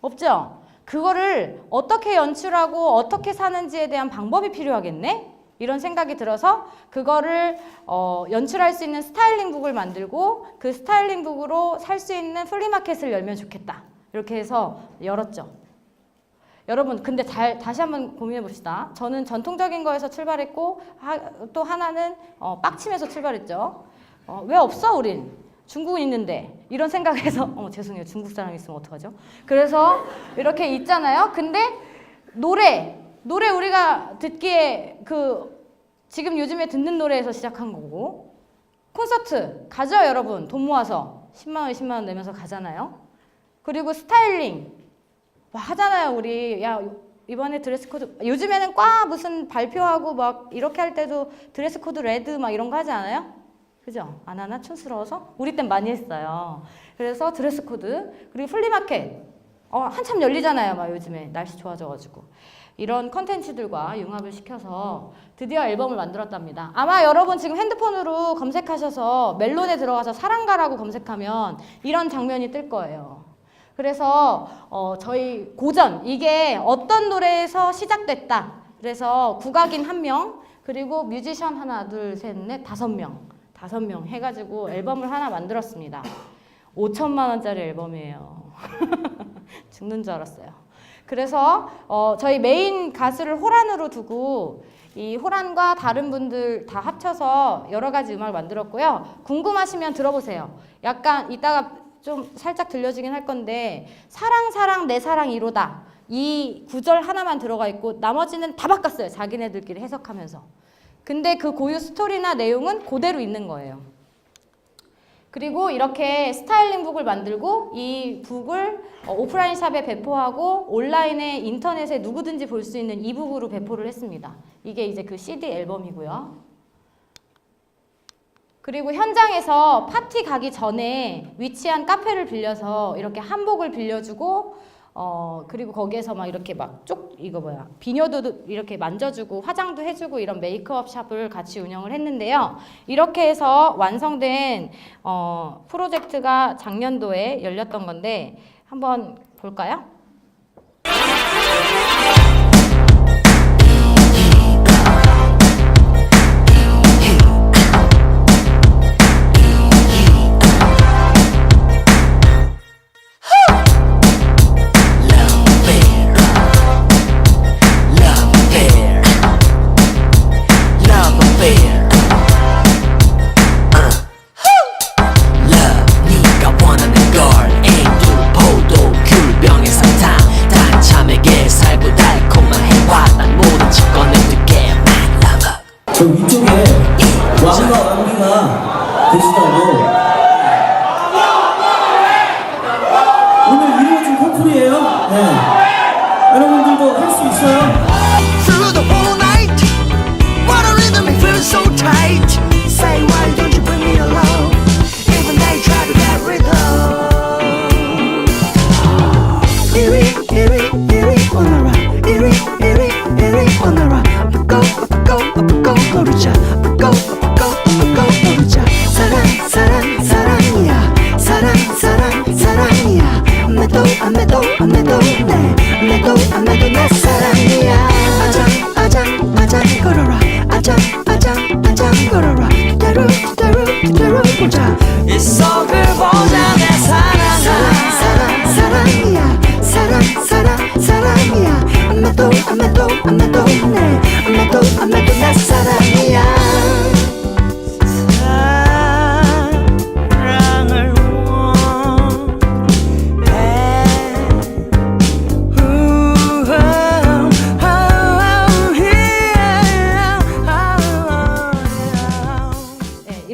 없죠? 그거를 어떻게 연출하고 어떻게 사는지에 대한 방법이 필요하겠네? 이런 생각이 들어서 그거를 연출할 수 있는 스타일링북을 만들고, 그 스타일링북으로 살 수 있는 플리마켓을 열면 좋겠다. 이렇게 해서 열었죠. 여러분, 근데 다시 한번 고민해 봅시다. 저는 전통적인 거에서 출발했고, 또 하나는 빡침에서 출발했죠. 왜 없어 우린? 중국은 있는데. 이런 생각해서 죄송해요. 중국 사람 있으면 어떡하죠? 그래서 이렇게 있잖아요. 근데 노래 우리가 듣기에 지금 요즘에 듣는 노래에서 시작한 거고, 콘서트 가죠 여러분. 돈 모아서 10만 원 내면서 가잖아요. 그리고 스타일링 하잖아요 우리. 야, 이번에 드레스 코드, 요즘에는 무슨 발표하고 막 이렇게 할 때도 드레스 코드 레드 막 이런 거 하지 않아요? 그죠? 안 하나? 촌스러워서? 우리 땐 많이 했어요. 그래서 드레스 코드, 그리고 플리마켓 한참 열리잖아요 막 요즘에 날씨 좋아져가지고. 이런 컨텐츠들과 융합을 시켜서 드디어 앨범을 만들었답니다. 아마 여러분 지금 핸드폰으로 검색하셔서 멜론에 들어가서 사랑가라고 검색하면 이런 장면이 뜰 거예요. 그래서 저희 고전, 이게 어떤 노래에서 시작됐다. 그래서 국악인 1명, 그리고 뮤지션 하나, 둘, 셋, 넷, 5명 해가지고 앨범을 하나 만들었습니다. 5천만 원짜리 앨범이에요. 죽는 줄 알았어요. 그래서 저희 메인 가수를 호란으로 두고 이 호란과 다른 분들 다 합쳐서 여러 가지 음악을 만들었고요. 궁금하시면 들어보세요. 약간 이따가 좀 살짝 들려주긴 할 건데, 사랑 사랑 내 사랑 이로다, 이 구절 하나만 들어가 있고 나머지는 다 바꿨어요. 자기네들끼리 해석하면서. 근데 그 고유 스토리나 내용은 그대로 있는 거예요. 그리고 이렇게 스타일링북을 만들고 이 북을 오프라인 샵에 배포하고 온라인에 인터넷에 누구든지 볼 수 있는 이북으로 배포를 했습니다. 이게 이제 그 CD 앨범이고요. 그리고 현장에서 파티 가기 전에 위치한 카페를 빌려서 이렇게 한복을 빌려주고, 그리고 거기에서 막 이렇게 비녀도 이렇게 만져주고 화장도 해주고 이런 메이크업 샵을 같이 운영을 했는데요. 이렇게 해서 완성된 프로젝트가 작년도에 열렸던 건데 한번 볼까요?
저 위쪽에 왕기가 계시다고. 오늘 이루어진 커플이에요. 네. 여러분들도 할 수 있어요.
Through the whole night, what a rhythm, it feels so tight. Say why don't you bring me along? Even they try to get rhythm. Eerie on the run. Eerie on the run. Go 노르자. go 노르자. 사랑이야. 안매도 내 사랑이야. 아장 걸어라. 아장 걸어라. 그대로 보자. 이 속을 보자. 내 사랑이야. 안매도 내 사랑이야. 사랑을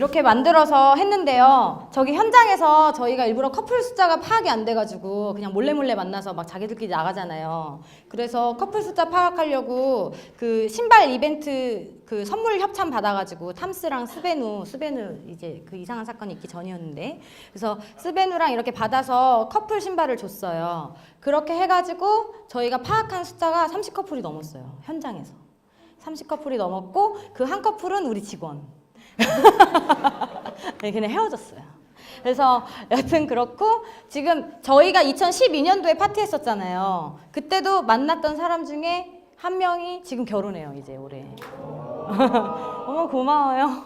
이렇게 만들어서 했는데요. 저기 현장에서 저희가 일부러 커플 숫자가 파악이 안 돼가지고 그냥 몰래 만나서 막 자기들끼리 나가잖아요. 그래서 커플 숫자 파악하려고 그 신발 이벤트 그 선물 협찬 받아가지고 탐스랑 스베누 이제 그 이상한 사건이 있기 전이었는데, 그래서 스베누랑 이렇게 받아서 커플 신발을 줬어요. 그렇게 해가지고 저희가 파악한 숫자가 30커플이 넘었어요. 현장에서 30커플이 넘었고 그 한 커플은 우리 직원. 네, 그냥 헤어졌어요. 그래서 여튼 그렇고, 지금 저희가 2012년도에 파티했었잖아요. 그때도 만났던 사람 중에 한 명이 지금 결혼해요, 이제 올해. 어머, 고마워요.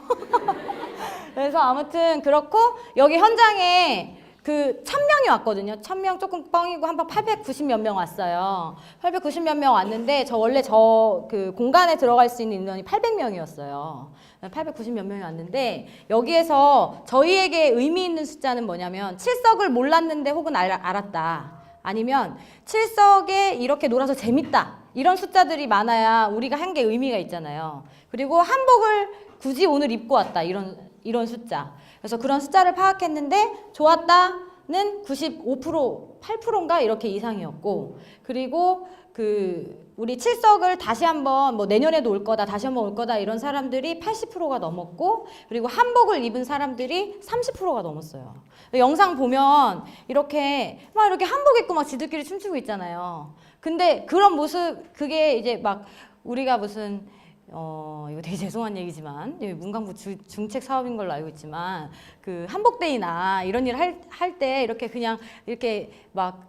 그래서 아무튼 그렇고, 여기 현장에 그 1000명이 왔거든요. 1000명 조금 뻥이고 한 번 890몇 명 왔어요. 890몇 명 왔는데 원래 그 공간에 들어갈 수 있는 인원이 800명이었어요. 890몇 명이 왔는데, 여기에서 저희에게 의미 있는 숫자는 뭐냐면, 칠석을 몰랐는데 혹은 알았다, 아니면 칠석에 이렇게 놀아서 재밌다, 이런 숫자들이 많아야 우리가 한 게 의미가 있잖아요. 그리고 한복을 굳이 오늘 입고 왔다, 이런 숫자. 그래서 그런 숫자를 파악했는데 좋았다는 95%, 8%인가 이렇게 이상이었고, 그리고 그 우리 칠석을 다시 한번 뭐 내년에도 올 거다, 다시 한번 올 거다, 이런 사람들이 80%가 넘었고, 그리고 한복을 입은 사람들이 30%가 넘었어요. 영상 보면 이렇게 막 이렇게 한복 입고 막 지들끼리 춤추고 있잖아요. 근데 그런 모습, 그게 이제 막 우리가 무슨 이거 되게 죄송한 얘기지만, 문광부 중책 사업인 걸로 알고 있지만, 그 한복데이나 이런 일 할 때 이렇게 그냥 이렇게 막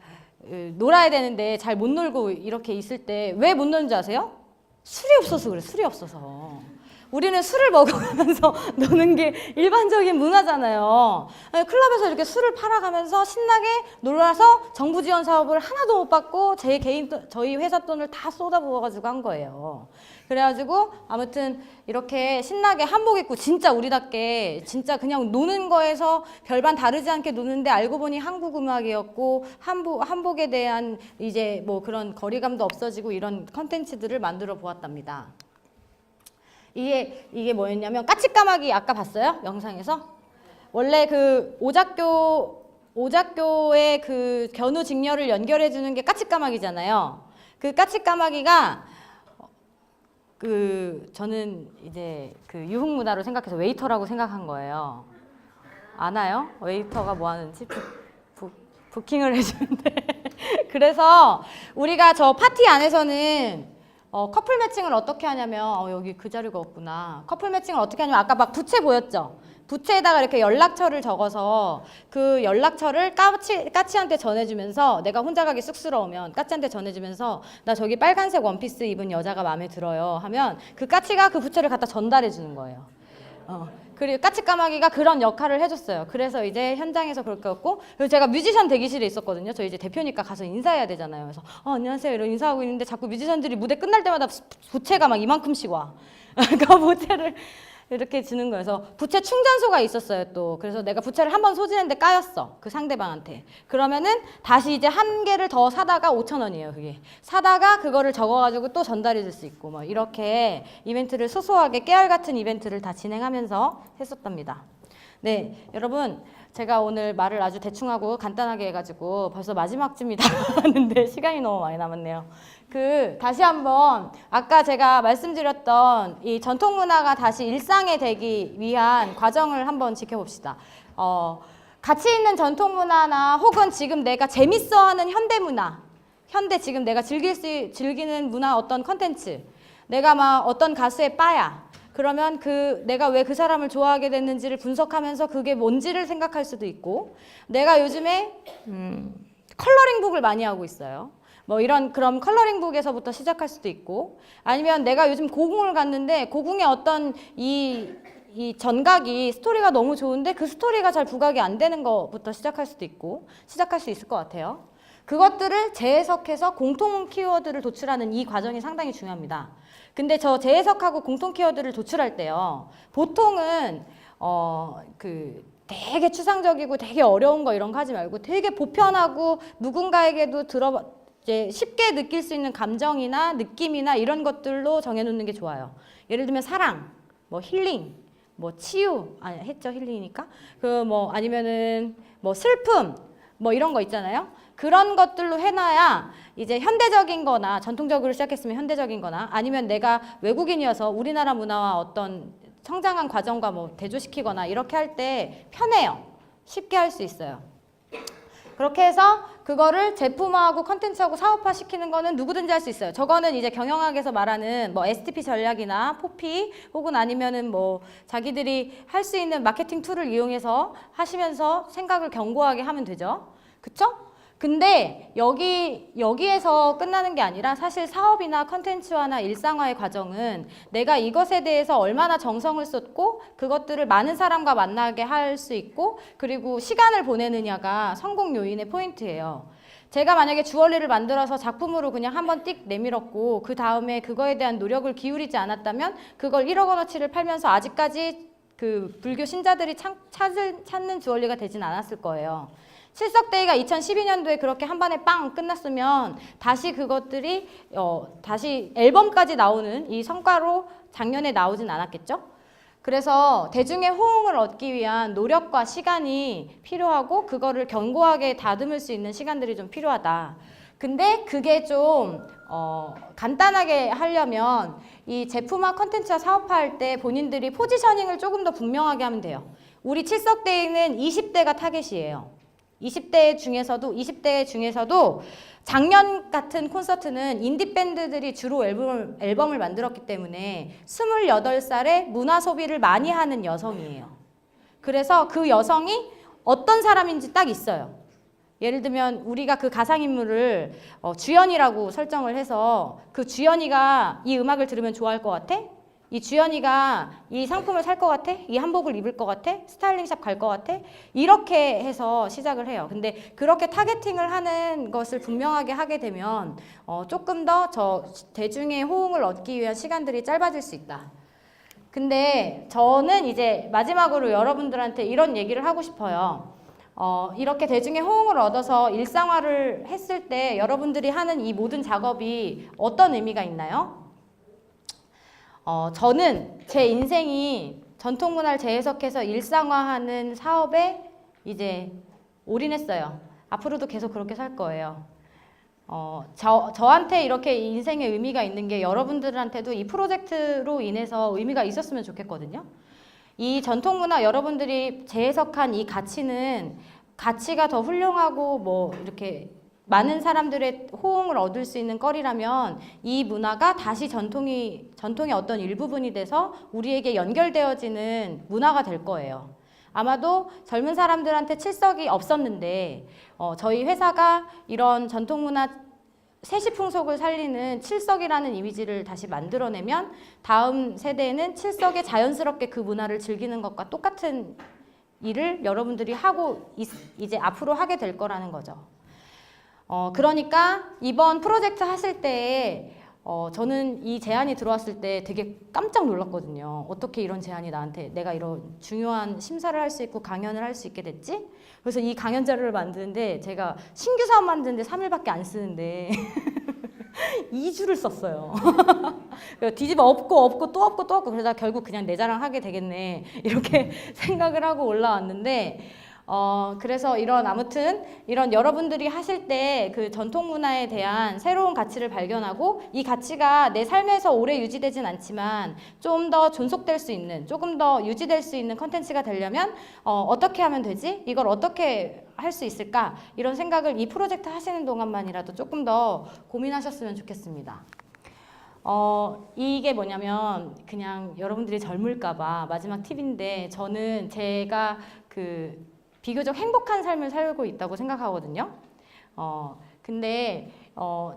놀아야 되는데 잘 못 놀고 이렇게 있을 때 왜 못 노는 줄 아세요? 술이 없어서 그래. 술이 없어서. 우리는 술을 먹어가면서 노는 게 일반적인 문화잖아요. 클럽에서 이렇게 술을 팔아가면서 신나게 놀아서 정부 지원 사업을 하나도 못 받고 저희 회사 돈을 다 쏟아부어가지고 한 거예요. 그래가지고 아무튼 이렇게 신나게 한복 입고 진짜 우리답게 진짜 그냥 노는 거에서 별반 다르지 않게 노는데, 알고 보니 한국 음악이었고 한복에 대한 이제 뭐 그런 거리감도 없어지고 이런 컨텐츠들을 만들어 보았답니다. 이게 뭐였냐면, 까치까마귀 아까 봤어요? 영상에서? 원래 그 오작교의 그 견우 직녀를 연결해 주는 게 까치까마귀잖아요. 그 까치까마귀가 저는 이제 그 유흥문화로 생각해서 웨이터라고 생각한 거예요. 아나요? 웨이터가 뭐 하는지? 부킹을 해주는데. 그래서 우리가 저 파티 안에서는 커플 매칭을 어떻게 하냐면, 여기 그 자리가 없구나. 커플 매칭을 어떻게 하냐면, 아까 막 부채 보였죠? 부채에다가 이렇게 연락처를 적어서 그 연락처를 까치한테 전해주면서, 내가 혼자 가기 쑥스러우면 까치한테 전해주면서, 나 저기 빨간색 원피스 입은 여자가 마음에 들어요 하면, 그 까치가 그 부채를 갖다 전달해 주는 거예요. 그리고 까치까마귀가 그런 역할을 해줬어요. 그래서 이제 현장에서 그렇게 했고, 그리고 제가 뮤지션 대기실에 있었거든요. 저희 이제 대표니까 가서 인사해야 되잖아요. 그래서 안녕하세요 이런 인사하고 있는데, 자꾸 뮤지션들이 무대 끝날 때마다 부채가 막 이만큼씩 와. 그 부채를 이렇게 주는 거예요. 그래서 부채 충전소가 있었어요 또. 그래서 내가 부채를 한번 소진했는데 까였어, 그 상대방한테. 그러면은 다시 이제 한 개를 더 사다가 5,000원이에요 그게. 사다가 그거를 적어가지고 또 전달해 줄 수 있고, 뭐 이렇게 이벤트를 소소하게 깨알 같은 이벤트를 다 진행하면서 했었답니다. 네, 여러분, 제가 오늘 말을 아주 대충하고 간단하게 해가지고 벌써 마지막쯤이 다가왔는데 시간이 너무 많이 남았네요. 다시 한번 아까 제가 말씀드렸던 이 전통문화가 다시 일상에 되기 위한 과정을 한번 지켜봅시다. 가치 있는 전통문화나 혹은 지금 내가 재밌어하는 현대문화, 지금 내가 즐기는 문화 어떤 컨텐츠, 내가 막 어떤 가수의 빠야, 그러면 내가 왜 그 사람을 좋아하게 됐는지를 분석하면서 그게 뭔지를 생각할 수도 있고, 내가 요즘에 컬러링북을 많이 하고 있어요. 뭐 그럼 컬러링북에서부터 시작할 수도 있고, 아니면 내가 요즘 고궁을 갔는데 고궁의 어떤 이 전각이 스토리가 너무 좋은데 그 스토리가 잘 부각이 안 되는 것부터 시작할 수도 있고, 시작할 수 있을 것 같아요. 그것들을 재해석해서 공통 키워드를 도출하는 이 과정이 상당히 중요합니다. 근데 저 재해석하고 공통 키워드를 도출할 때요, 보통은 되게 추상적이고 되게 어려운 거 이런 거 하지 말고, 되게 보편하고 누군가에게도 이제 쉽게 느낄 수 있는 감정이나 느낌이나 이런 것들로 정해놓는 게 좋아요. 예를 들면 사랑, 뭐 힐링, 뭐 치유, 아니 했죠, 힐링이니까. 그 뭐 아니면은 뭐 슬픔, 뭐 이런 거 있잖아요. 그런 것들로 해놔야 이제 현대적인 거나 전통적으로 시작했으면 현대적인 거나 아니면 내가 외국인이어서 우리나라 문화와 어떤 성장한 과정과 뭐 대조시키거나 이렇게 할 때 편해요. 쉽게 할 수 있어요. 그렇게 해서 그거를 제품화하고 컨텐츠하고 사업화 시키는 거는 누구든지 할 수 있어요. 저거는 이제 경영학에서 말하는 뭐 STP 전략이나 포피 혹은 아니면은 뭐 자기들이 할 수 있는 마케팅 툴을 이용해서 하시면서 생각을 견고하게 하면 되죠. 그쵸? 근데 여기에서 끝나는 게 아니라 사실 사업이나 컨텐츠화나 일상화의 과정은 내가 이것에 대해서 얼마나 정성을 쏟고 그것들을 많은 사람과 만나게 할 수 있고 그리고 시간을 보내느냐가 성공 요인의 포인트예요. 제가 만약에 주얼리를 만들어서 작품으로 그냥 한번 띡 내밀었고 그 다음에 그거에 대한 노력을 기울이지 않았다면 그걸 1억 원어치를 팔면서 아직까지 그 불교 신자들이 찾는 주얼리가 되진 않았을 거예요. 칠석데이가 2012년도에 그렇게 한 번에 빵 끝났으면 다시 그것들이 다시 앨범까지 나오는 이 성과로 작년에 나오진 않았겠죠? 그래서 대중의 호응을 얻기 위한 노력과 시간이 필요하고 그거를 견고하게 다듬을 수 있는 시간들이 좀 필요하다. 근데 그게 좀 간단하게 하려면 이 제품화 컨텐츠와 사업화할 때 본인들이 포지셔닝을 조금 더 분명하게 하면 돼요. 우리 칠석데이는 20대가 타겟이에요. 20대 중에서도 작년 같은 콘서트는 인디밴드들이 주로 앨범을 만들었기 때문에 28살에 문화 소비를 많이 하는 여성이에요. 그래서 그 여성이 어떤 사람인지 딱 있어요. 예를 들면 우리가 그 가상인물을 주연이라고 설정을 해서 그 주연이가 이 음악을 들으면 좋아할 것 같아? 이 주연이가 이 상품을 살 것 같아? 이 한복을 입을 것 같아? 스타일링샵 갈 것 같아? 이렇게 해서 시작을 해요. 근데 그렇게 타겟팅을 하는 것을 분명하게 하게 되면 조금 더 대중의 호응을 얻기 위한 시간들이 짧아질 수 있다. 근데 저는 이제 마지막으로 여러분들한테 이런 얘기를 하고 싶어요. 이렇게 대중의 호응을 얻어서 일상화를 했을 때 여러분들이 하는 이 모든 작업이 어떤 의미가 있나요? 저는 제 인생이 전통문화를 재해석해서 일상화하는 사업에 이제 올인했어요. 앞으로도 계속 그렇게 살 거예요. 저한테 이렇게 인생의 의미가 있는 게 여러분들한테도 이 프로젝트로 인해서 의미가 있었으면 좋겠거든요. 이 전통문화 여러분들이 재해석한 이 가치는 가치가 더 훌륭하고 뭐 이렇게 많은 사람들의 호응을 얻을 수 있는 거리라면 이 문화가 다시 전통의 어떤 일부분이 돼서 우리에게 연결되어지는 문화가 될 거예요. 아마도 젊은 사람들한테 칠석이 없었는데 저희 회사가 이런 전통문화 세시풍속을 살리는 칠석이라는 이미지를 다시 만들어내면 다음 세대에는 칠석에 자연스럽게 그 문화를 즐기는 것과 똑같은 일을 여러분들이 하고 이제 앞으로 하게 될 거라는 거죠. 그러니까 이번 프로젝트 하실 때 저는 이 제안이 들어왔을 때 되게 깜짝 놀랐거든요. 어떻게 이런 제안이 나한테 내가 이런 중요한 심사를 할 수 있고 강연을 할 수 있게 됐지? 그래서 이 강연 자료를 만드는데 제가 신규 사업 만드는데 3일밖에 안 쓰는데 2주를 썼어요. 뒤집어 엎고 또 엎고 그러다 결국 그냥 내 자랑 하게 되겠네 이렇게 생각을 하고 올라왔는데 그래서 아무튼 이런 여러분들이 하실 때 그 전통 문화에 대한 새로운 가치를 발견하고 이 가치가 내 삶에서 오래 유지되진 않지만 좀 더 존속될 수 있는 조금 더 유지될 수 있는 컨텐츠가 되려면 어떻게 하면 되지? 이걸 어떻게 할 수 있을까? 이런 생각을 이 프로젝트 하시는 동안만이라도 조금 더 고민하셨으면 좋겠습니다. 이게 뭐냐면 그냥 여러분들이 젊을까봐 마지막 팁인데 저는 제가 비교적 행복한 삶을 살고 있다고 생각하거든요. 근데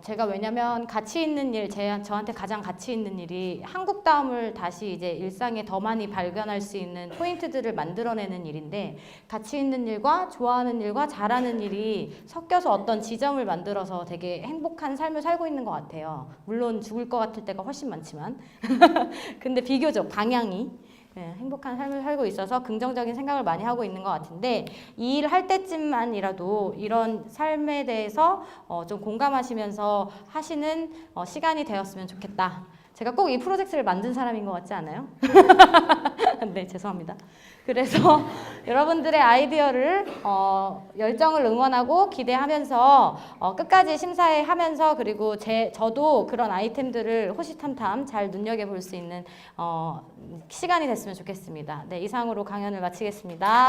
제가 왜냐면 가치 있는 일, 저한테 가장 가치 있는 일이 한국다움을 다시 이제 일상에 더 많이 발견할 수 있는 포인트들을 만들어내는 일인데 가치 있는 일과 좋아하는 일과 잘하는 일이 섞여서 어떤 지점을 만들어서 되게 행복한 삶을 살고 있는 것 같아요. 물론 죽을 것 같을 때가 훨씬 많지만 근데 비교적 방향이 행복한 삶을 살고 있어서 긍정적인 생각을 많이 하고 있는 것 같은데 이 일을 할 때쯤만이라도 이런 삶에 대해서 좀 공감하시면서 하시는 시간이 되었으면 좋겠다. 제가 꼭 이 프로젝트를 만든 사람인 것 같지 않아요? 네, 죄송합니다. 그래서 여러분들의 아이디어를 열정을 응원하고 기대하면서 끝까지 심사회 하면서 그리고 저도 그런 아이템들을 호시탐탐 잘 눈여겨볼 수 있는 시간이 됐으면 좋겠습니다. 네, 이상으로 강연을 마치겠습니다.